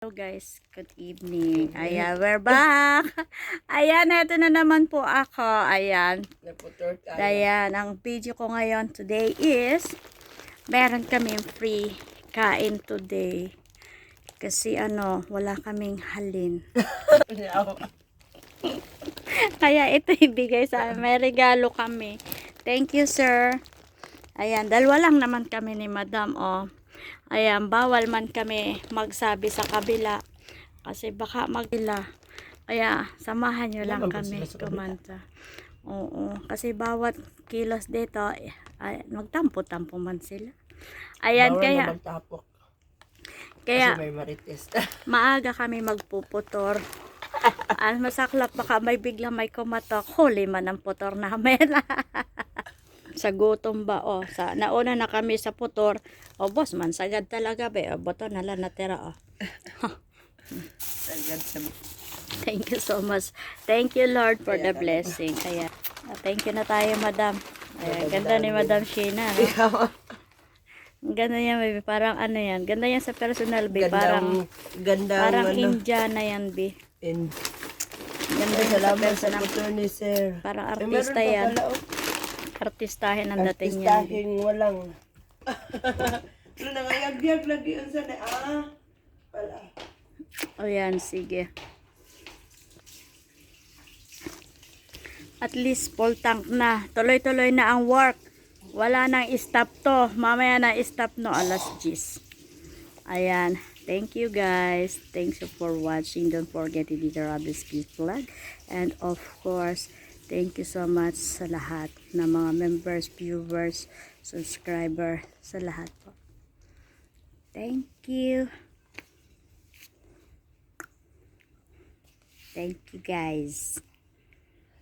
Hello guys, good evening. Ayan, we're back. Ayan, eto na naman po ako. Ayan. Ayan, ang video ko ngayon today is meron kaming free kain today. Kasi wala kaming halin. Kaya ito ibigay sa amin. May regalo kami. Thank you, sir. Ayan, dalawa lang naman kami ni Madam, oh. Ayan, bawal man kami magsabi sa kabila kasi baka magila. Kaya samahan nyo lang kami kumanta. Oo, kasi bawat kilos dito ay, magtampo-tampo man sila. Ayan, bawal kaya may marites. maaga kami magpuputor. Masaklap baka may biglang may kumatok. Huli man ang putor namin. Sa gutom ba nauna na kami sa putor boss man sagad talaga boto na lang natira Thank you so much, thank you Lord for the blessing. Kaya thank you na tayo Madam. Ganda ni Madam Sheena, no? Ganda yan baby, parang yan, ganda yan sa personal baby, parang Indiana yan baby. Ganda sa personal ni sir. Parang artista yan. Artistahin ang dating yan. Artistahin walang. Nangayag-yag lagi yun sa pala. O yan, sige. At least full tank na. Tuloy-tuloy na ang work. Wala nang stop to. Mamaya na stop no, alas 10. Ayan. Thank you guys. Thanks for watching. Don't forget to hit the Robles Kids Vlog. And of course, thank you so much sa lahat ng mga members, viewers, subscriber, sa lahat po. Thank you. Thank you guys.